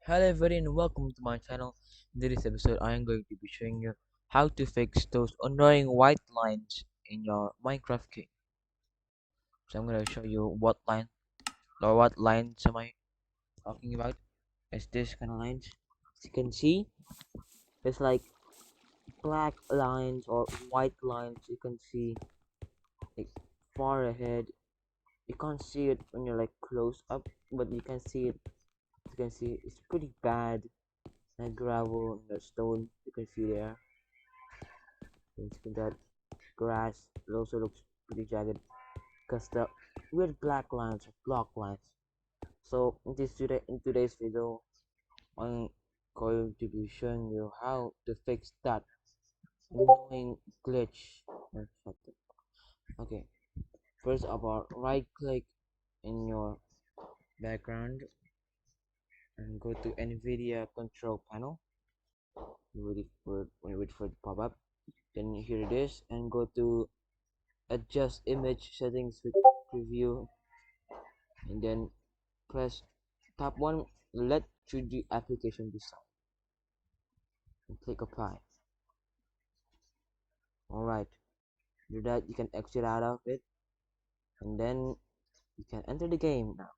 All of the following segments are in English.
Hello everybody and welcome to my channel. In this episode I am going to be showing you how to fix those annoying white lines in your Minecraft game. So I'm going to show you what lines am I talking about. It's this kind of lines. As you can see, it's like black lines or white lines. You can see like far ahead. You can't see it when you're like close up, but you can see it. You can see it's pretty bad. And gravel and the stone you can see there. You can see that grass. It also looks pretty jagged because the weird black lines or block lines. So in today's video, I'm going to be showing you how to fix that annoying glitch. Okay, first of all, right click in your background and go to NVIDIA control panel. Wait for it to pop up. Then here it is, and go to adjust image settings with preview, and then press tab 1, let 3D application design, and click apply. Alright, do that. You can exit out of it, and then you can enter the game now.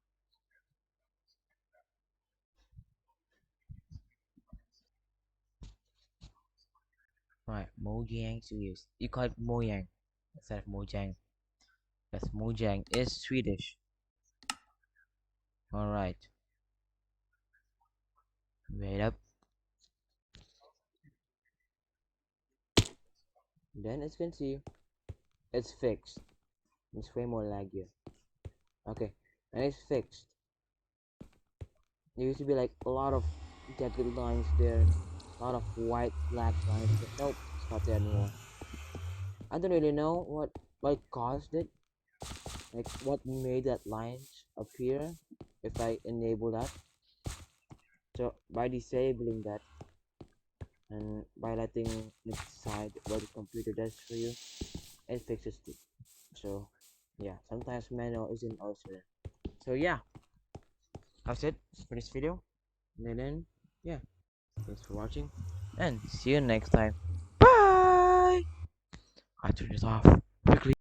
Alright, Mojang Studios. You call it Mojang instead of Mojang, because Mojang is Swedish. Alright, wait up. Then as you can see, it's fixed. It's way more laggy. Okay, and it's fixed. There used to be like a lot of jagged lines there, a lot of white black lines, but nope, it's not there anymore. I don't really know what caused it, like what made that lines appear if I enable that. So by disabling that and by letting it decide what the computer does for you, it fixes it. So yeah, sometimes manual isn't also there. So yeah, that's it for this video. And then yeah, thanks for watching and see you next time. Bye. I turn this off quickly.